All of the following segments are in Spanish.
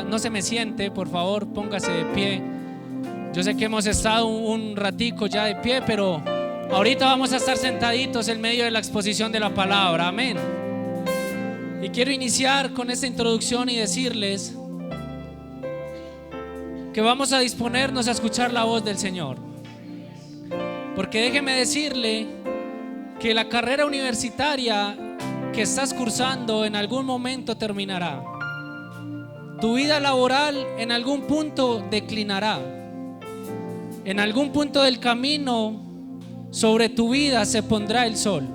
no se me siente, por favor, póngase de pie. Yo sé que hemos estado un ratico ya de pie, pero ahorita vamos a estar sentaditos en medio de la exposición de la palabra. Amén. Y quiero iniciar con esta introducción y decirles que vamos a disponernos a escuchar la voz del Señor. Porque déjeme decirle que la carrera universitaria que estás cursando en algún momento terminará. Tu vida laboral en algún punto declinará. En algún punto del camino sobre tu vida se pondrá el sol.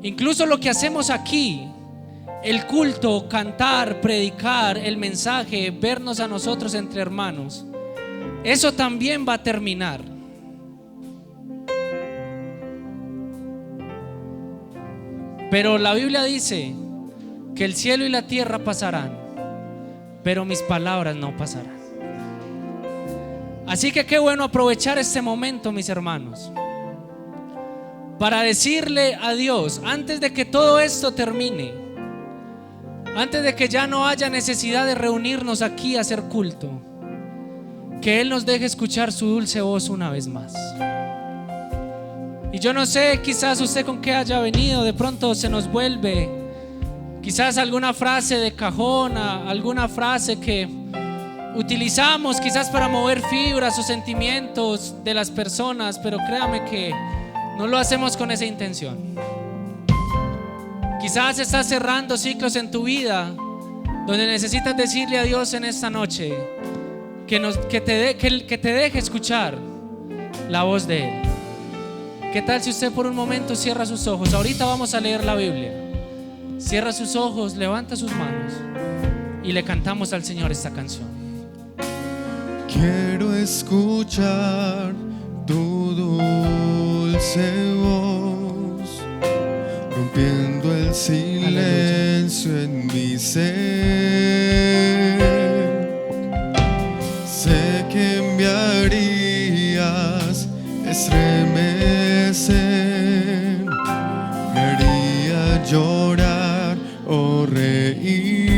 Incluso lo que hacemos aquí, el culto, cantar, predicar, el mensaje, vernos a nosotros entre hermanos, eso también va a terminar. Pero la Biblia dice que el cielo y la tierra pasarán, pero mis palabras no pasarán. Así que qué bueno aprovechar este momento, mis hermanos, para decirle a Dios, antes de que todo esto termine, antes de que ya no haya necesidad de reunirnos aquí a hacer culto, que Él nos deje escuchar su dulce voz una vez más. Y yo no sé, quizás usted con qué haya venido, de pronto se nos vuelve quizás alguna frase de cajón, alguna frase que utilizamos quizás para mover fibras o sentimientos de las personas, pero créame que no lo hacemos con esa intención. Quizás estás cerrando ciclos en tu vida donde necesitas decirle a Dios en esta noche que te deje escuchar la voz de Él. ¿Qué tal si usted por un momento cierra sus ojos? Ahorita vamos a leer la Biblia. Cierra sus ojos, levanta sus manos y le cantamos al Señor esta canción. Quiero escuchar tu dulce voz, rompiendo el silencio. Aleluya. En mi ser. Sé que me harías estremecer, me haría llorar o reír.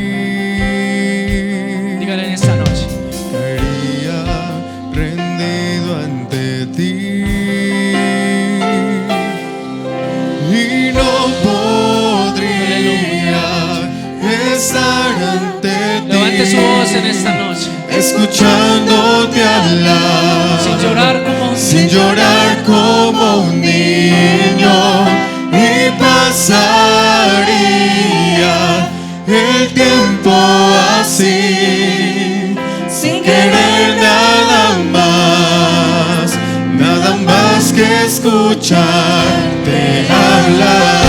Dígale en esta noche. Caería rendido ante ti y no podría estar ante ti. Levante su voz en esta noche, escuchándote hablar, sin llorar como un niño, y pasaría el tiempo así, sin querer nada más que escucharte hablar.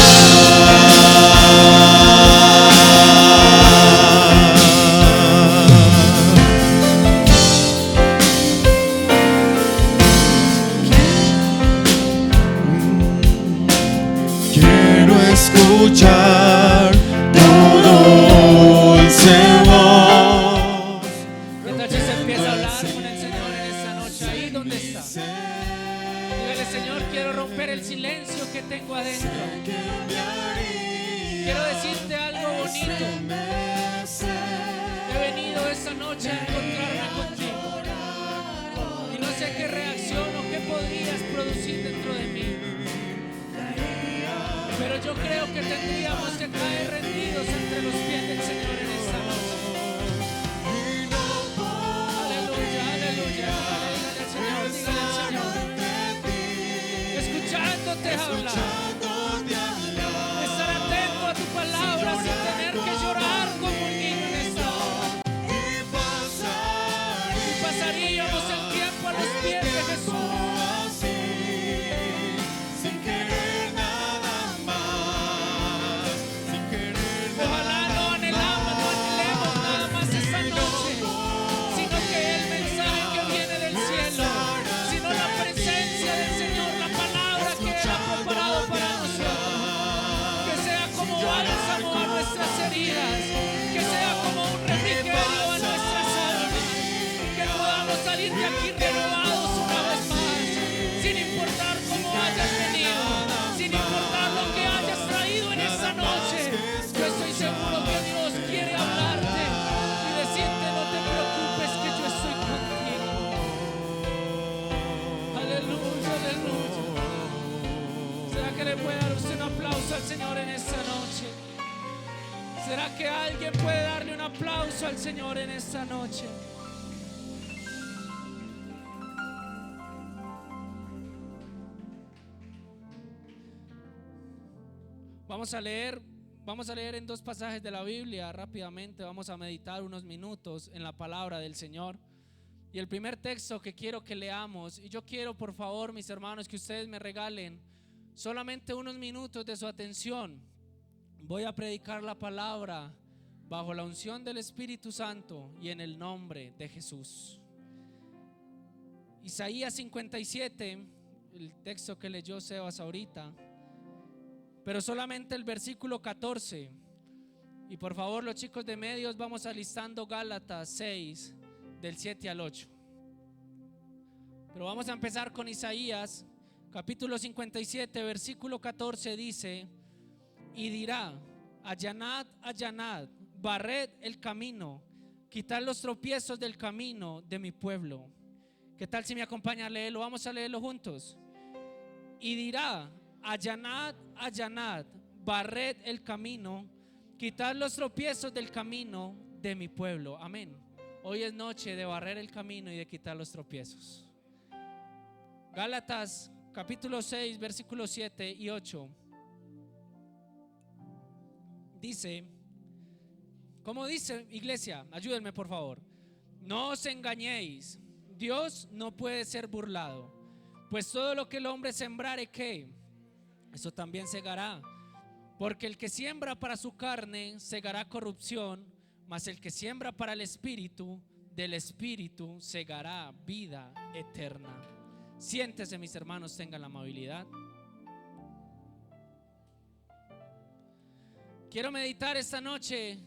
Escuchar tu dulce voz. ¿Qué tal si se empieza a hablar con el Señor en esta noche, ahí donde está? Dígale: Señor, quiero romper el silencio que tengo adentro. Quiero decirte algo bonito. He venido esta noche a encontrarme contigo y no sé qué reacción o qué podrías producir dentro de mí, pero yo creo que tendríamos que caer rendidos entre los pies del Señor en esta noche. Aleluya, aleluya. Dígale al Señor, dígale al Señor. Escuchándote hablar, estar atento a tu palabra sin tener que llorar como un niño en esta hora. Y pasaríamos el tiempo a los pies de Jesús. Ojalá no anhelamos que alguien puede darle un aplauso al Señor en esta noche. Vamos a leer en dos pasajes de la Biblia rápidamente. Vamos a meditar unos minutos en la palabra del Señor. Y el primer texto que quiero que leamos, y yo quiero, por favor, mis hermanos, que ustedes me regalen solamente unos minutos de su atención. Voy a predicar la palabra bajo la unción del Espíritu Santo y en el nombre de Jesús. Isaías 57, el texto que leyó Sebas ahorita, pero solamente el versículo 14. Y por favor, los chicos de medios, vamos alistando Gálatas 6 del 7 al 8. Pero vamos a empezar con Isaías capítulo 57 versículo 14. Dice: y dirá, allanad, allanad, barred el camino, quitad los tropiezos del camino de mi pueblo. ¿Qué tal si me acompaña a leerlo? Vamos a leerlo juntos. Y dirá, allanad, allanad, barred el camino, quitad los tropiezos del camino de mi pueblo. Amén. Hoy es noche de barrer el camino y de quitar los tropiezos. Gálatas capítulo 6 versículos 7 y 8 dice, ¿cómo dice, iglesia? Ayúdenme por favor. No os engañéis, Dios no puede ser burlado, pues todo lo que el hombre sembrare, ¿qué? Eso también segará. Porque el que siembra para su carne segará corrupción, mas el que siembra para el Espíritu, del Espíritu segará vida eterna. Siéntese, mis hermanos, tengan la amabilidad. Quiero meditar esta noche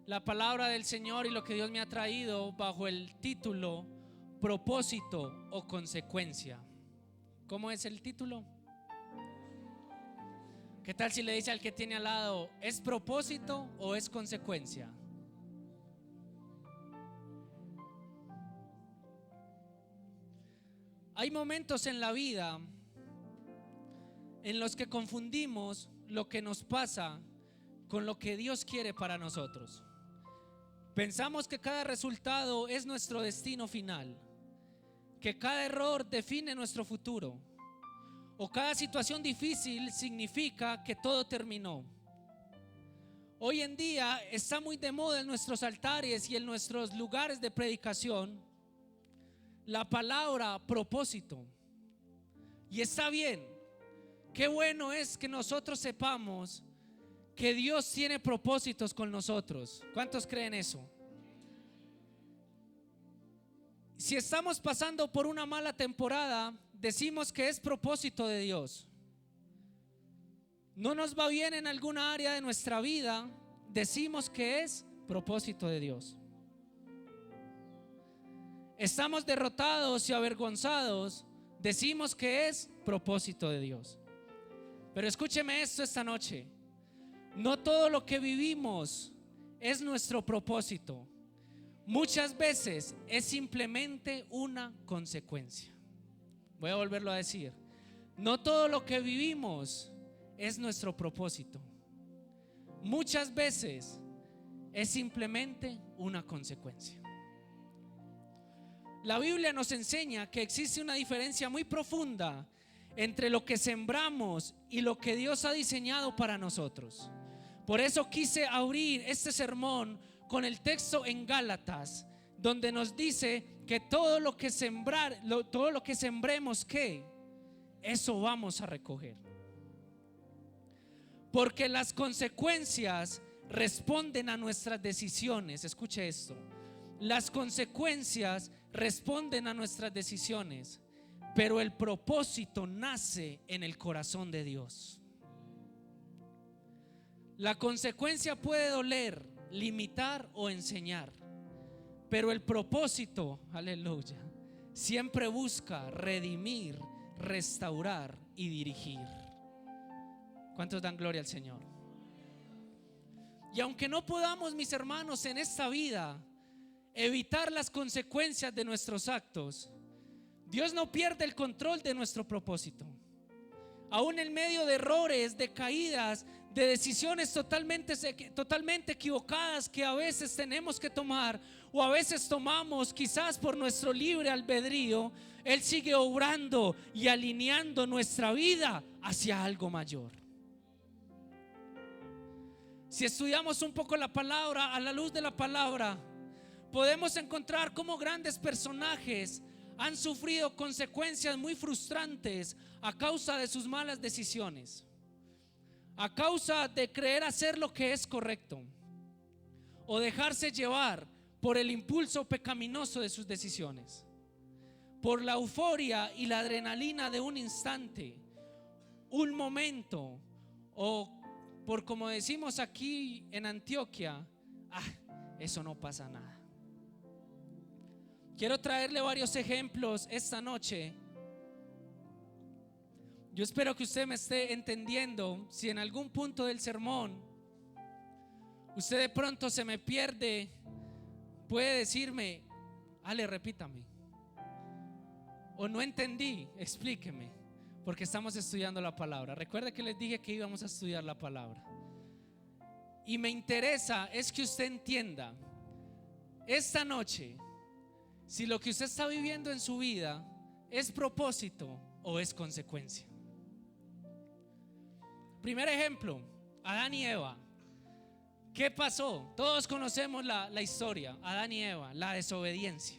la palabra del Señor y lo que Dios me ha traído bajo el título propósito o consecuencia. ¿Cómo es el título? ¿Qué tal si le dice al que tiene al lado, ¿es propósito o es consecuencia? Hay momentos en la vida en los que confundimos lo que nos pasa con lo que Dios quiere para nosotros. Pensamos que cada resultado es nuestro destino final, que cada error define nuestro futuro, o cada situación difícil significa que todo terminó. Hoy en día está muy de moda en nuestros altares y en nuestros lugares de predicación la palabra propósito. Y está bien. Qué bueno es que nosotros sepamos que Dios tiene propósitos con nosotros. ¿Cuántos creen eso? Si estamos pasando por una mala temporada, decimos que es propósito de Dios. No nos va bien en alguna área de nuestra vida, decimos que es propósito de Dios. Estamos derrotados y avergonzados, decimos que es propósito de Dios. Pero escúcheme esto esta noche: no todo lo que vivimos es nuestro propósito. Muchas veces es simplemente una consecuencia. Voy a volverlo a decir. No todo lo que vivimos es nuestro propósito. Muchas veces es simplemente una consecuencia. La Biblia nos enseña que existe una diferencia muy profunda entre lo que sembramos y lo que Dios ha diseñado para nosotros. Por eso quise abrir este sermón con el texto en Gálatas, donde nos dice que todo lo que sembremos, ¿qué? Eso vamos a recoger. Porque las consecuencias responden a nuestras decisiones. Escuche esto: las consecuencias responden a nuestras decisiones, pero el propósito nace en el corazón de Dios. La consecuencia puede doler, limitar o enseñar, pero el propósito, aleluya, siempre busca redimir, restaurar y dirigir. ¿Cuántos dan gloria al Señor? Y aunque no podamos, mis hermanos, en esta vida evitar las consecuencias de nuestros actos, Dios no pierde el control de nuestro propósito. Aún en medio de errores, de caídas, de decisiones totalmente equivocadas que a veces tenemos que tomar o a veces tomamos quizás por nuestro libre albedrío, Él sigue obrando y alineando nuestra vida hacia algo mayor. Si estudiamos un poco la palabra, a la luz de la palabra, podemos encontrar cómo grandes personajes han sufrido consecuencias muy frustrantes a causa de sus malas decisiones, a causa de creer hacer lo que es correcto o dejarse llevar por el impulso pecaminoso de sus decisiones, por la euforia y la adrenalina de un instante, un momento, o por, como decimos aquí en Antioquia, eso no pasa nada. Quiero traerle varios ejemplos esta noche. Yo espero que usted me esté entendiendo. Si en algún punto del sermón usted de pronto se me pierde, puede decirme: Ale, repítame, o no entendí, explíqueme, porque estamos estudiando la palabra. Recuerde que les dije que íbamos a estudiar la palabra, y me interesa es que usted entienda esta noche si lo que usted está viviendo en su vida es propósito o es consecuencia. Primer ejemplo, Adán y Eva. ¿Qué pasó? Todos conocemos la historia. Adán y Eva, la desobediencia.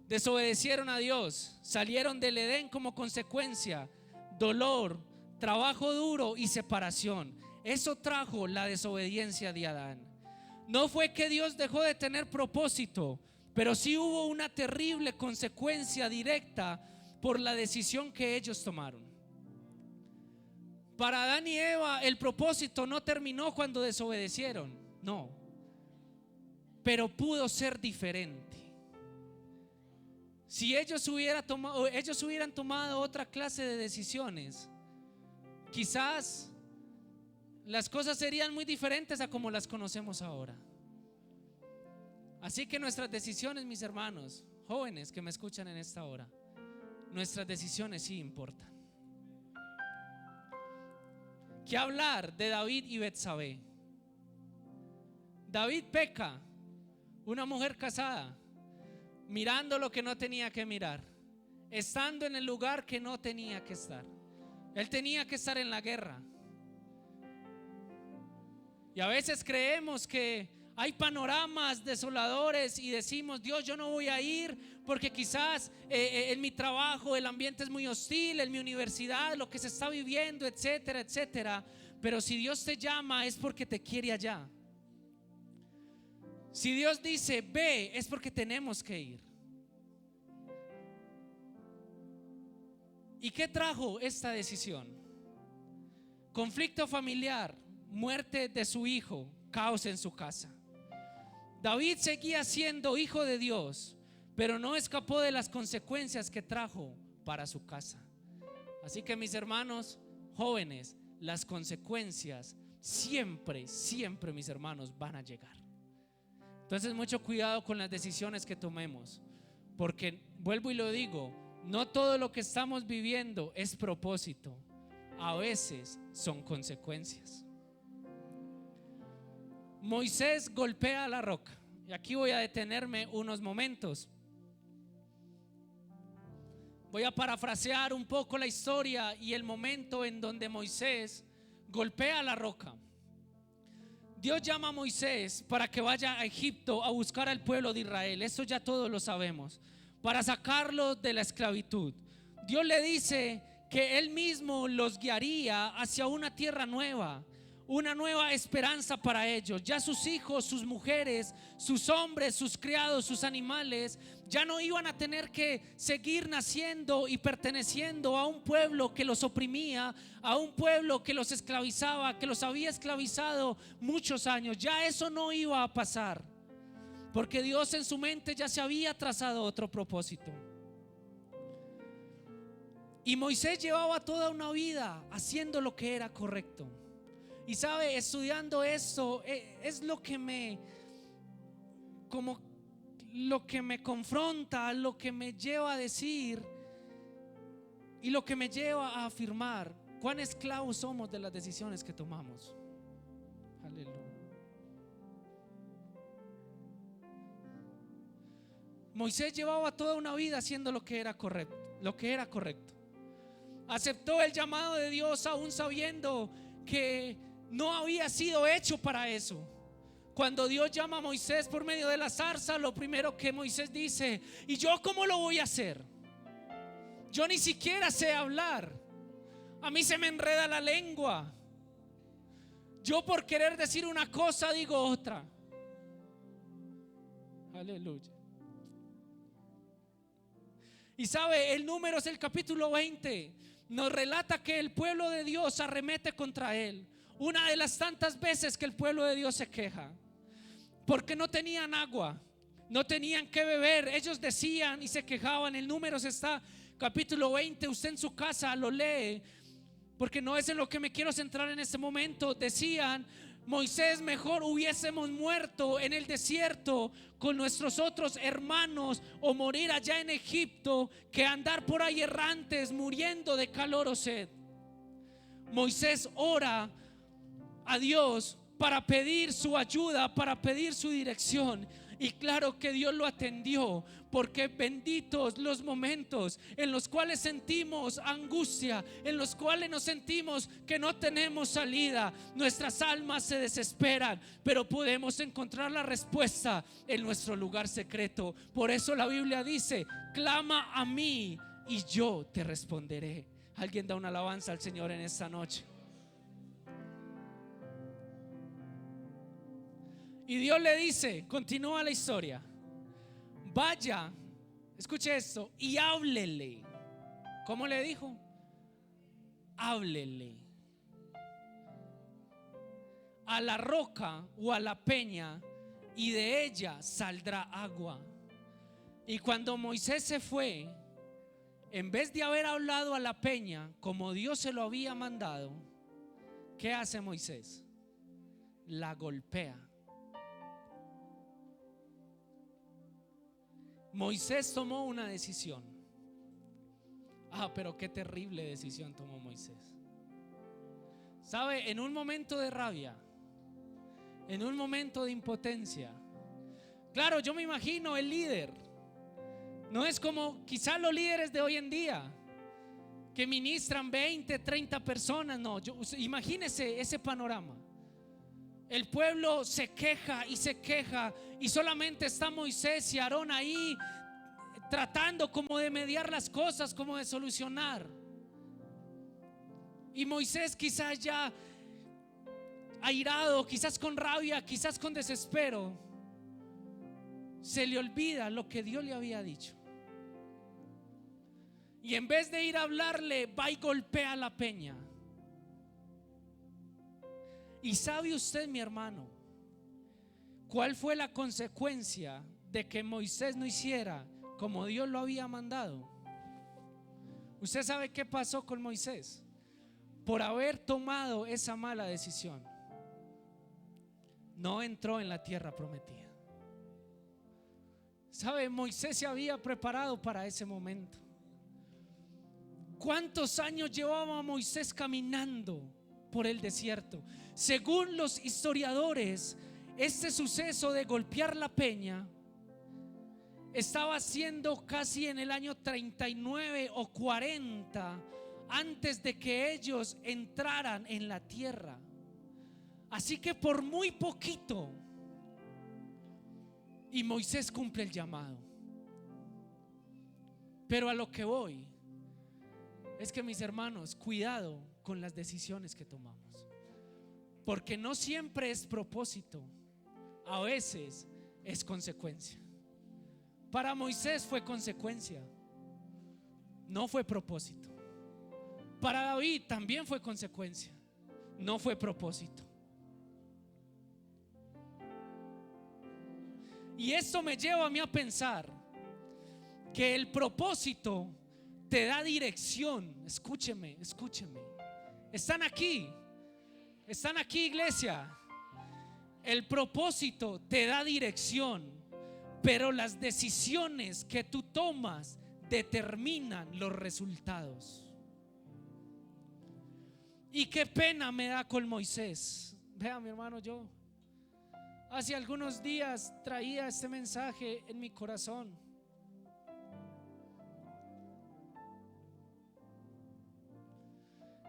Desobedecieron a Dios, salieron del Edén como consecuencia, dolor, trabajo duro y separación. Eso trajo la desobediencia de Adán. No fue que Dios dejó de tener propósito, pero sí hubo una terrible consecuencia directa por la decisión que ellos tomaron. Para Adán y Eva el propósito no terminó cuando desobedecieron, no, pero pudo ser diferente. Si ellos hubieran tomado otra clase de decisiones, quizás las cosas serían muy diferentes a como las conocemos ahora. Así que nuestras decisiones, mis hermanos jóvenes que me escuchan en esta hora, nuestras decisiones sí importan. ¿Qué hablar de David y Betsabé? David peca, una mujer casada, mirando lo que no tenía que mirar, estando en el lugar que no tenía que estar. Él tenía que estar en la guerra. Y a veces creemos que hay panoramas desoladores y decimos: Dios, yo no voy a ir porque quizás en mi trabajo el ambiente es muy hostil, en mi universidad lo que se está viviendo, etcétera, etcétera. Pero si Dios te llama es porque te quiere allá. Si Dios dice ve, es porque tenemos que ir. ¿Y qué trajo esta decisión? Conflicto familiar, muerte de su hijo, caos en su casa. David seguía siendo hijo de Dios, pero no escapó de las consecuencias que trajo para su casa. Así que, mis hermanos jóvenes, las consecuencias siempre, mis hermanos, van a llegar. Entonces, mucho cuidado con las decisiones que tomemos, porque vuelvo y lo digo, no todo lo que estamos viviendo es propósito, a veces son consecuencias. Moisés golpea la roca, y aquí voy a detenerme unos momentos. Voy a parafrasear un poco la historia y el momento en donde Moisés golpea la roca. Dios llama a Moisés para que vaya a Egipto a buscar al pueblo de Israel. Eso ya todos lo sabemos, para sacarlos de la esclavitud. Dios le dice que Él mismo los guiaría hacia una tierra nueva, una nueva esperanza para ellos. Ya sus hijos, sus mujeres, sus hombres, sus criados, sus animales ya no iban a tener que seguir naciendo y perteneciendo a un pueblo que los oprimía, a un pueblo que los esclavizaba, que los había esclavizado muchos años. Ya eso no iba a pasar, porque Dios en su mente ya se había trazado otro propósito. Y Moisés llevaba toda una vida haciendo lo que era correcto. Y sabe, estudiando esto es lo que me confronta, lo que me lleva a decir y lo que me lleva a afirmar: cuán esclavos somos de las decisiones que tomamos. Aleluya. Moisés llevaba toda una vida haciendo lo que era correcto. Aceptó el llamado de Dios aún sabiendo que no había sido hecho para eso. Cuando Dios llama a Moisés por medio de la zarza, lo primero que Moisés dice: ¿y yo cómo lo voy a hacer? Yo ni siquiera sé hablar. A mí se me enreda la lengua. Yo por querer decir una cosa digo otra. Aleluya. Y sabe, el Números, el capítulo 20, nos relata que el pueblo de Dios arremete contra él. Una de las tantas veces que el pueblo de Dios se queja, porque no tenían agua, no tenían que beber. Ellos decían y se quejaban. El Números está, capítulo 20, usted en su casa lo lee, porque no es en lo que me quiero centrar en este momento. Decían: Moisés, mejor hubiésemos muerto en el desierto con nuestros otros hermanos, o morir allá en Egipto, que andar por ahí errantes muriendo de calor o sed. Moisés ora a Dios para pedir su ayuda, para pedir su dirección. Y claro que Dios lo atendió, porque benditos los momentos en los cuales sentimos angustia, en los cuales nos sentimos que no tenemos salida. Nuestras almas se desesperan, pero podemos encontrar la respuesta en nuestro lugar secreto. Por eso la Biblia dice: clama a mí y yo te responderé. Alguien da una alabanza al Señor en esta noche. Y Dios le dice, continúa la historia: vaya, escuche esto, y háblele. ¿Cómo le dijo? Háblele a la roca o a la peña, y de ella saldrá agua. Y cuando Moisés se fue, en vez de haber hablado a la peña como Dios se lo había mandado, ¿qué hace Moisés? La golpea. Moisés tomó una decisión. Pero qué terrible decisión tomó Moisés. ¿Sabe? En un momento de rabia, en un momento de impotencia. Claro, yo me imagino el líder. No es como quizás los líderes de hoy en día, que ministran 20, 30 personas. No, imagínese ese panorama. El pueblo se queja y solamente está Moisés y Aarón ahí tratando como de mediar las cosas, como de solucionar. Y Moisés quizás ya airado, quizás con rabia, quizás con desespero, se le olvida lo que Dios le había dicho. Y en vez de ir a hablarle, va y golpea la peña. Y sabe usted, mi hermano, cuál fue la consecuencia de que Moisés no hiciera como Dios lo había mandado. Usted sabe qué pasó con Moisés por haber tomado esa mala decisión. No entró en la tierra prometida. Sabe, Moisés se había preparado para ese momento. ¿Cuántos años llevaba Moisés caminando por el desierto? Según los historiadores, este suceso de golpear la peña estaba siendo casi en el año 39 o 40 antes de que ellos entraran en la tierra. Así que por muy poquito, y Moisés cumple el llamado. Pero a lo que voy es que, mis hermanos, cuidado con las decisiones que tomamos, porque no siempre es propósito, a veces es consecuencia. Para Moisés fue consecuencia, no fue propósito. Para David también fue consecuencia, no fue propósito. Y esto me lleva a mí a pensar que el propósito te da dirección. Escúcheme. Están aquí, iglesia. El propósito te da dirección, pero las decisiones que tú tomas determinan los resultados. Y qué pena me da con Moisés. Vea, mi hermano, yo hace algunos días traía este mensaje en mi corazón.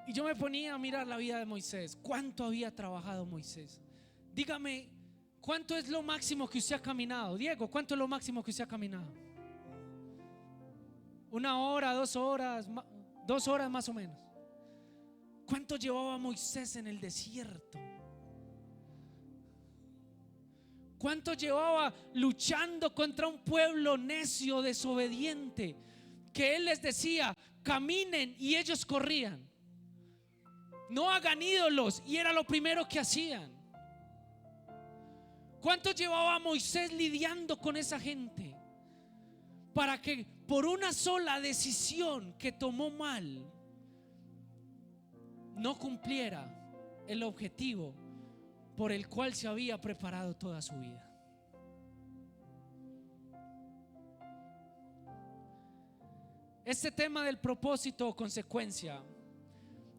Y yo me ponía a mirar la vida de Moisés. ¿Cuánto había trabajado Moisés? Dígame, ¿cuánto es lo máximo que usted ha caminado? Diego, ¿cuánto es lo máximo que usted ha caminado? 1 hora, 2 horas, 2 horas más o menos. ¿Cuánto llevaba Moisés en el desierto? ¿Cuánto llevaba luchando contra un pueblo necio, desobediente? Que él les decía, caminen, y ellos corrían. No hagan ídolos, y era lo primero que hacían. ¿Cuánto llevaba Moisés lidiando con esa gente para que por una sola decisión que tomó mal no cumpliera el objetivo por el cual se había preparado toda su vida? Este tema del propósito o consecuencia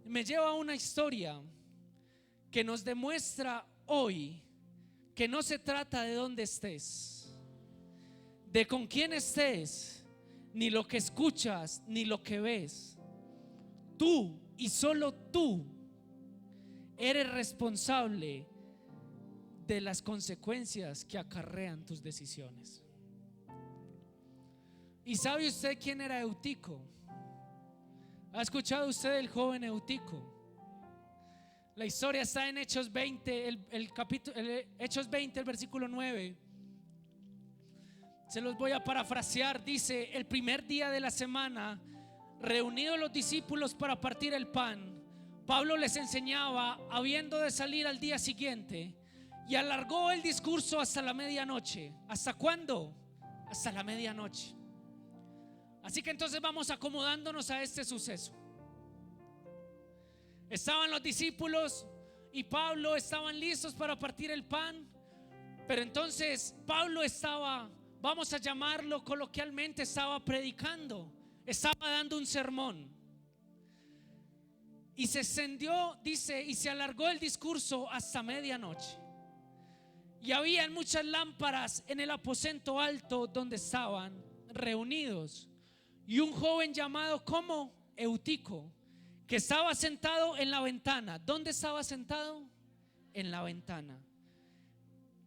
me lleva a una historia que nos demuestra hoy que no se trata de dónde estés, de con quién estés, ni lo que escuchas, ni lo que ves. Tú y solo tú eres responsable de las consecuencias que acarrean tus decisiones. ¿Y sabe usted quién era Eutico? ¿Ha escuchado usted del joven Eutico? La historia está en Hechos 20, Hechos 20, el versículo 9. Se los voy a parafrasear. Dice: el primer día de la semana, reunidos los discípulos para partir el pan, Pablo les enseñaba, habiendo de salir al día siguiente, y alargó el discurso hasta la medianoche. ¿Hasta cuándo? Hasta la medianoche. Así que entonces vamos acomodándonos a este suceso. Estaban los discípulos y Pablo estaban listos para partir el pan. Pero entonces Pablo estaba, vamos a llamarlo coloquialmente, estaba predicando, estaba dando un sermón. Y se extendió, dice, y se alargó el discurso hasta medianoche. Y había muchas lámparas en el aposento alto donde estaban reunidos. Y un joven llamado como Eutico, que estaba sentado en la ventana. ¿Dónde estaba sentado? En la ventana.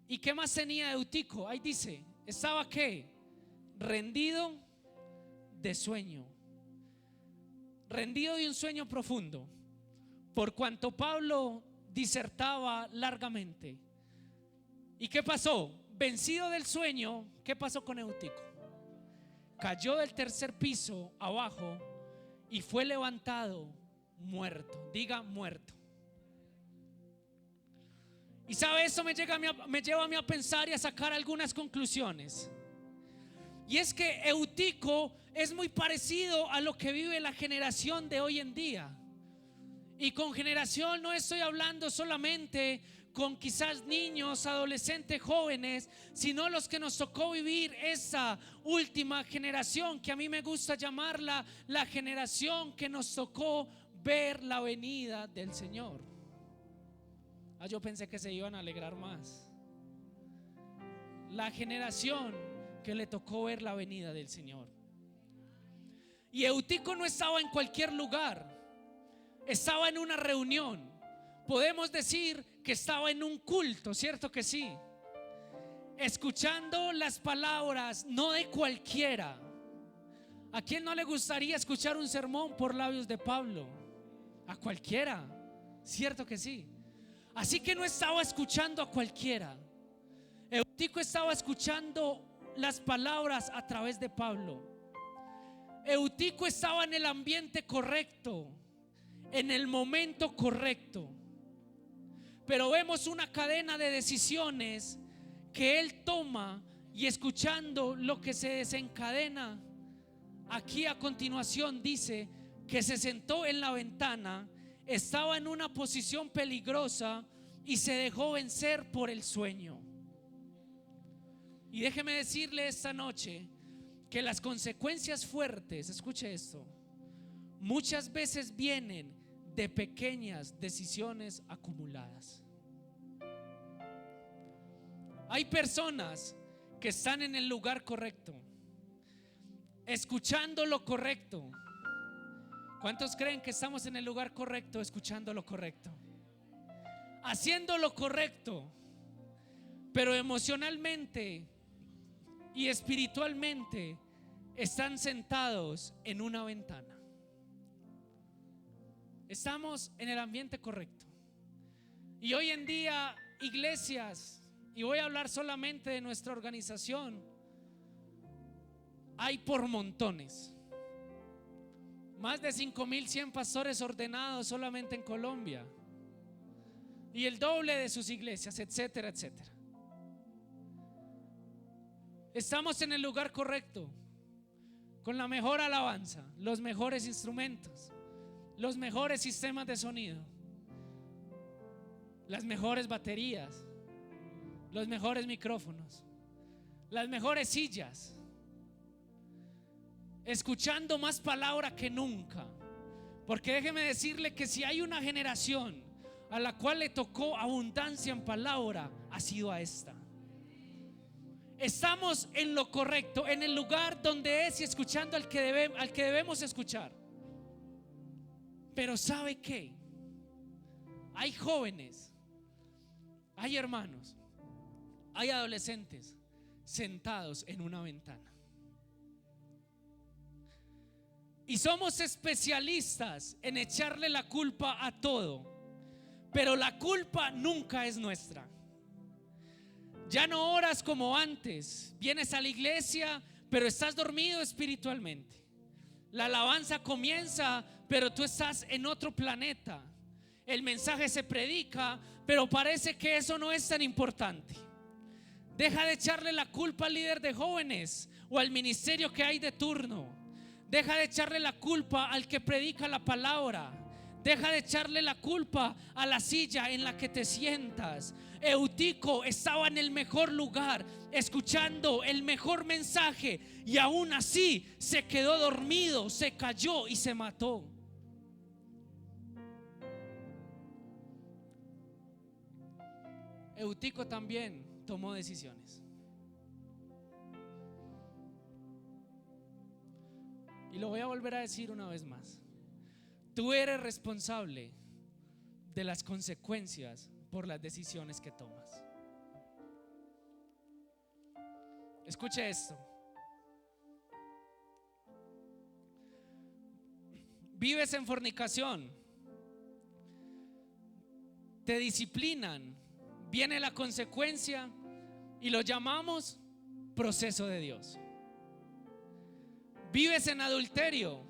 ¿Y qué más tenía Eutico? Ahí dice, ¿estaba qué? Rendido de sueño. Rendido de un sueño profundo. Por cuanto Pablo disertaba largamente. ¿Y qué pasó? Vencido del sueño, ¿qué pasó con Eutico? Cayó del tercer piso abajo y fue levantado muerto. Diga, muerto. Y sabe, eso me lleva a mí a pensar y a sacar algunas conclusiones. Y es que Eutico es muy parecido a lo que vive la generación de hoy en día. Y con generación no estoy hablando solamente con quizás niños, adolescentes, jóvenes, sino los que nos tocó vivir esa última generación, que a mí me gusta llamarla la generación que nos tocó ver la venida del Señor. Yo pensé que se iban a alegrar más. La generación que le tocó ver la venida del Señor. Y Eutico no estaba en cualquier lugar, estaba en una reunión. Podemos decir que estaba en un culto, ¿cierto que sí? Escuchando las palabras no de cualquiera. ¿A quién no le gustaría escuchar un sermón por labios de Pablo? A cualquiera, ¿cierto que sí? Así que no estaba escuchando a cualquiera. Eutico estaba escuchando las palabras a través de Pablo. Eutico estaba en el ambiente correcto, en el momento correcto. Pero vemos una cadena de decisiones que él toma, y escuchando lo que se desencadena aquí a continuación, dice que se sentó en la ventana, estaba en una posición peligrosa y se dejó vencer por el sueño. Y déjeme decirle esta noche que las consecuencias fuertes, escuche esto, muchas veces vienen de pequeñas decisiones acumuladas. Hay personas que están en el lugar correcto, escuchando lo correcto. ¿Cuántos creen que estamos en el lugar correcto, escuchando lo correcto, haciendo lo correcto, pero emocionalmente y espiritualmente están sentados en una ventana? Estamos en el ambiente correcto. Y hoy en día, iglesias, y voy a hablar solamente de nuestra organización, hay por montones. Más de 5,100 pastores ordenados solamente en Colombia, y el doble de sus iglesias, etcétera, etcétera. Estamos en el lugar correcto, con la mejor alabanza, los mejores instrumentos, los mejores sistemas de sonido, las mejores baterías, los mejores micrófonos, las mejores sillas, escuchando más palabra que nunca. Porque déjeme decirle que si hay una generación a la cual le tocó abundancia en palabra, ha sido a esta. Estamos en lo correcto, en el lugar donde es, y escuchando al que debemos escuchar. Pero ¿sabe qué? Hay jóvenes, hay hermanos, hay adolescentes sentados en una ventana, y somos especialistas en echarle la culpa a todo, pero la culpa nunca es nuestra. Ya no oras como antes, vienes a la iglesia pero estás dormido espiritualmente. La alabanza comienza pero tú estás en otro planeta. El mensaje se predica pero parece que eso no es tan importante. Deja de echarle la culpa al líder de jóvenes o al ministerio que hay de turno. Deja de echarle la culpa al que predica la palabra. Deja de echarle la culpa a la silla en la que te sientas. Eutico estaba en el mejor lugar, escuchando el mejor mensaje, y aún así se quedó dormido, se cayó y se mató. Eutico también tomó decisiones. Y lo voy a volver a decir una vez más. Tú eres responsable de las consecuencias por las decisiones que tomas. Escuche esto. Vives en fornicación, te disciplinan, viene la consecuencia y lo llamamos proceso de Dios. Vives en adulterio,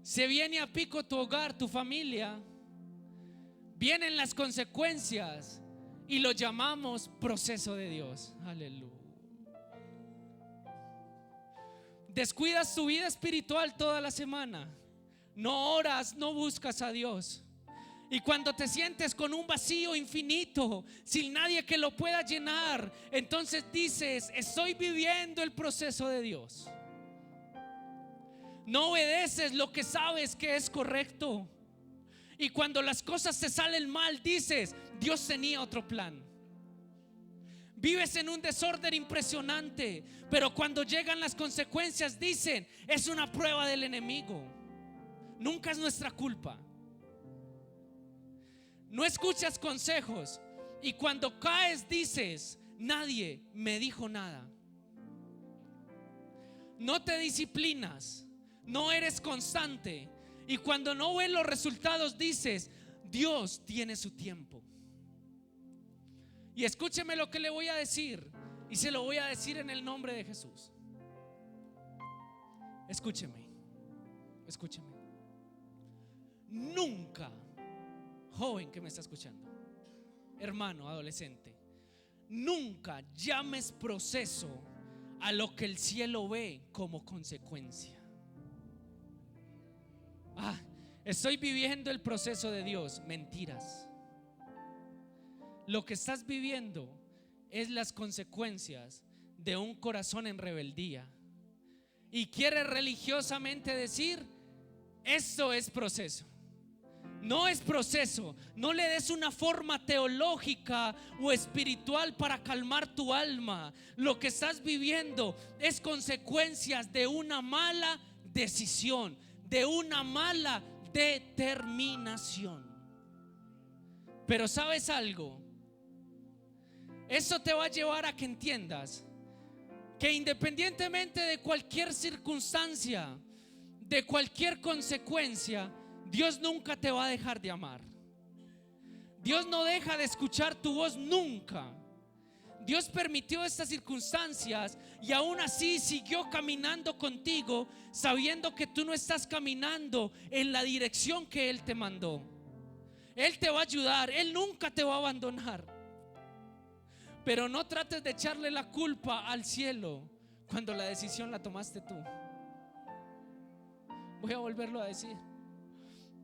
se viene a pico tu hogar, tu familia, vienen las consecuencias y lo llamamos proceso de Dios. Aleluya. Descuidas tu vida espiritual toda la semana, no oras, no buscas a Dios, y cuando te sientes con un vacío infinito sin nadie que lo pueda llenar, entonces dices: estoy viviendo el proceso de Dios. No obedeces lo que sabes que es correcto, y cuando las cosas te salen mal dices: Dios tenía otro plan. Vives en un desorden impresionante, pero cuando llegan las consecuencias dicen: es una prueba del enemigo. Nunca es nuestra culpa. No escuchas consejos, y cuando caes dices: nadie me dijo nada. No te disciplinas, no eres constante, y cuando no ves los resultados dices: Dios tiene su tiempo. Y escúcheme lo que le voy a decir, y se lo voy a decir en el nombre de Jesús. Escúcheme, escúcheme. Nunca, joven que me está escuchando, hermano, adolescente, nunca llames proceso a lo que el cielo ve como consecuencia. Estoy viviendo el proceso de Dios. Mentiras. Lo que estás viviendo es las consecuencias de un corazón en rebeldía, y quiere religiosamente decir: esto es proceso. No es proceso. No le des una forma teológica o espiritual para calmar tu alma. Lo que estás viviendo es consecuencias de una mala decisión, de una mala determinación. Pero ¿sabes algo? Eso te va a llevar a que entiendas que independientemente de cualquier circunstancia, de cualquier consecuencia, Dios nunca te va a dejar de amar. Dios no deja de escuchar tu voz nunca. Dios permitió estas circunstancias y aún así siguió caminando contigo, sabiendo que tú no estás caminando en la dirección que Él te mandó. Él te va a ayudar, Él nunca te va a abandonar. Pero no trates de echarle la culpa al cielo cuando la decisión la tomaste tú. Voy a volverlo a decir.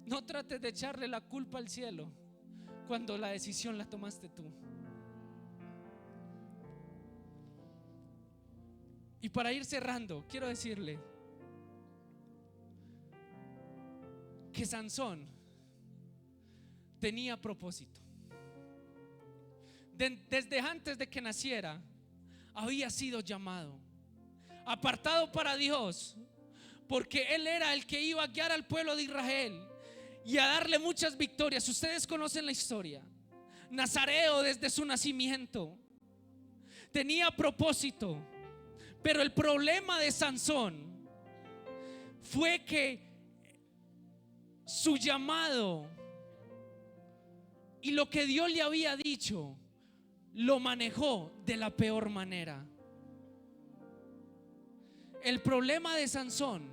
No trates de echarle la culpa al cielo cuando la decisión la tomaste tú. Y para ir cerrando, quiero decirle que Sansón tenía propósito. Desde antes de que naciera, había sido llamado, apartado para Dios, porque él era el que iba a guiar al pueblo de Israel y a darle muchas victorias. Ustedes conocen la historia. Nazareo desde su nacimiento tenía propósito, pero el problema de Sansón fue que su llamado y lo que Dios le había dicho lo manejó de la peor manera. El problema de Sansón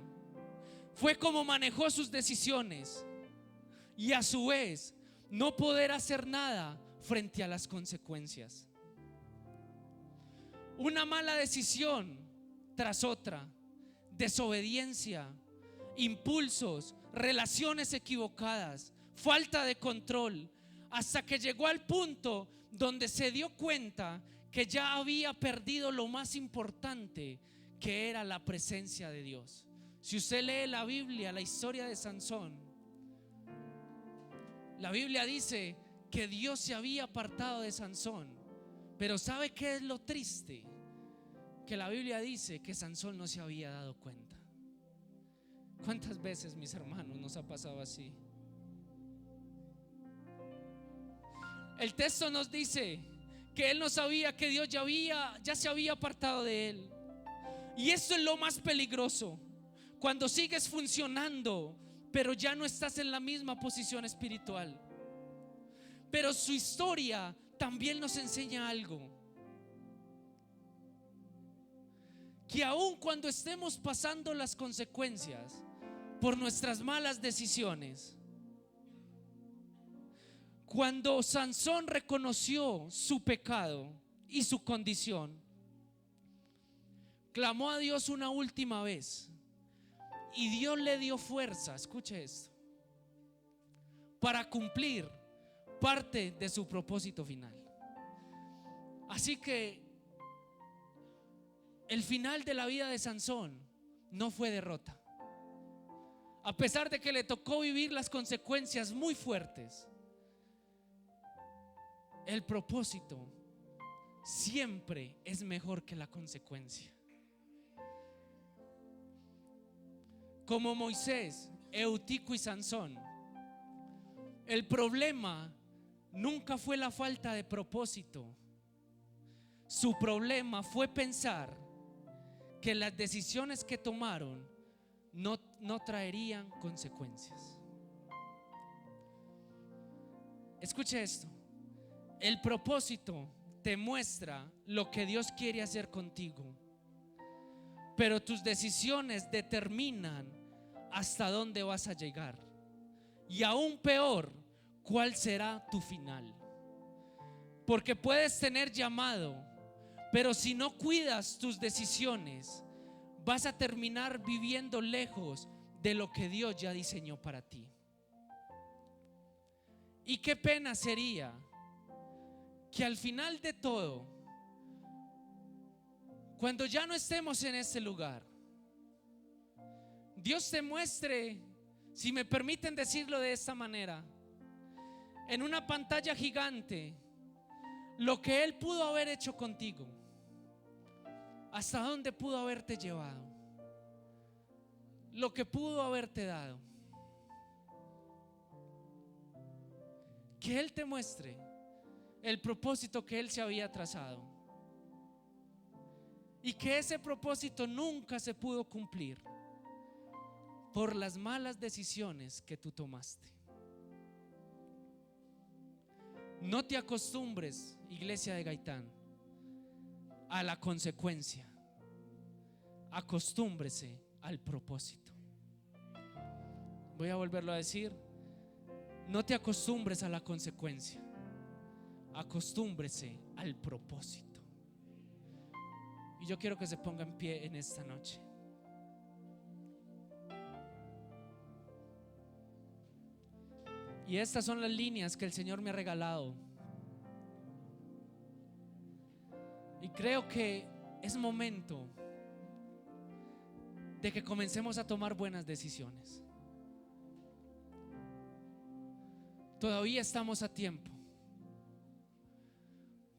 fue cómo manejó sus decisiones y a su vez no poder hacer nada frente a las consecuencias. Una mala decisión tras otra, desobediencia, impulsos, relaciones equivocadas, falta de control, hasta que llegó al punto donde se dio cuenta que ya había perdido lo más importante, que era la presencia de Dios. Si usted lee la Biblia, la historia de Sansón, la Biblia dice que Dios se había apartado de Sansón. Pero ¿sabe qué es lo triste? Que la Biblia dice que Sansón no se había dado cuenta. ¿Cuántas veces, mis hermanos, nos ha pasado así? El texto nos dice que él no sabía que Dios ya se había apartado de él. Y eso es lo más peligroso, cuando sigues funcionando pero ya no estás en la misma posición espiritual. Pero su historia también nos enseña algo: que aun cuando estemos pasando las consecuencias por nuestras malas decisiones, cuando Sansón reconoció su pecado y su condición, clamó a Dios una última vez y Dios le dio fuerza, escuche esto, para cumplir parte de su propósito final. Así que el final de la vida de Sansón no fue derrota. A pesar de que le tocó vivir las consecuencias muy fuertes, el propósito siempre es mejor que la consecuencia. Como Moisés, Eutico y Sansón, el problema nunca fue la falta de propósito. Su problema fue pensar que las decisiones que tomaron no traerían consecuencias. Escuche esto: el propósito te muestra lo que Dios quiere hacer contigo, pero tus decisiones determinan hasta dónde vas a llegar, y aún peor, cuál será tu final. Porque puedes tener llamado, pero si no cuidas tus decisiones, vas a terminar viviendo lejos de lo que Dios ya diseñó para ti. Y qué pena sería que al final de todo, cuando ya no estemos en ese lugar, Dios te muestre, si me permiten decirlo de esta manera, en una pantalla gigante lo que Él pudo haber hecho contigo, hasta dónde pudo haberte llevado, lo que pudo haberte dado. Que Él te muestre el propósito que Él se había trazado, y que ese propósito nunca se pudo cumplir por las malas decisiones que tú tomaste. No te acostumbres, iglesia de Gaitán, a la consecuencia. Acostúmbrese al propósito. Voy a volverlo a decir. No te acostumbres a la consecuencia. Acostúmbrese al propósito. Y yo quiero que se ponga en pie en esta noche. Y estas son las líneas que el Señor me ha regalado. Y creo que es momento de que comencemos a tomar buenas decisiones. Todavía estamos a tiempo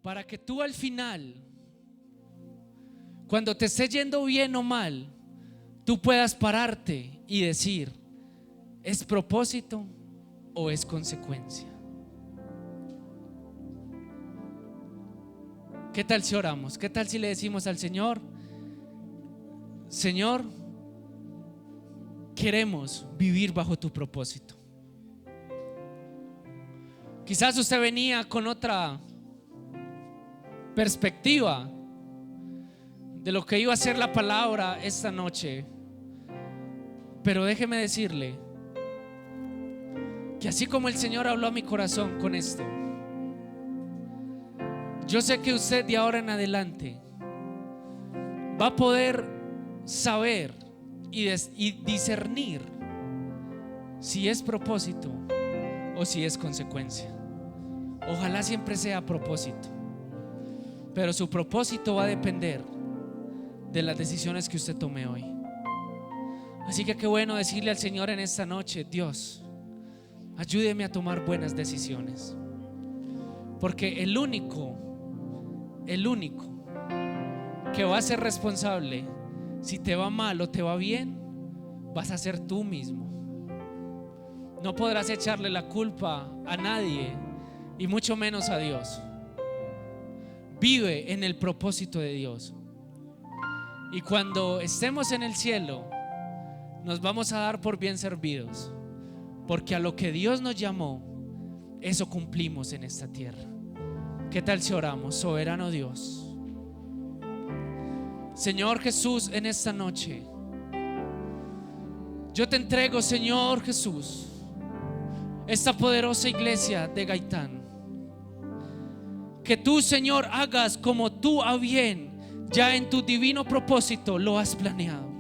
para que tú al final, cuando te esté yendo bien o mal, tú puedas pararte y decir: ¿es propósito o es consecuencia? ¿Qué tal si oramos? ¿Qué tal si le decimos al Señor: Señor, queremos vivir bajo tu propósito? Quizás usted venía con otra perspectiva de lo que iba a ser la palabra esta noche, pero déjeme decirle que así como el Señor habló a mi corazón con esto, yo sé que usted de ahora en adelante va a poder saber y discernir si es propósito o si es consecuencia. Ojalá siempre sea propósito, pero su propósito va a depender de las decisiones que usted tome hoy. Así que qué bueno decirle al Señor en esta noche: Dios, ayúdeme a tomar buenas decisiones, porque el único que va a ser responsable si te va mal o te va bien vas a ser tú mismo. No podrás echarle la culpa a nadie, y mucho menos a Dios. Vive en el propósito de Dios, y cuando estemos en el cielo nos vamos a dar por bien servidos, porque a lo que Dios nos llamó, eso cumplimos en esta tierra. ¿Qué tal si oramos? Soberano Dios, Señor Jesús, en esta noche yo te entrego, Señor Jesús, esta poderosa iglesia de Gaitán. Que tú, Señor, hagas como tú a bien ya en tu divino propósito lo has planeado.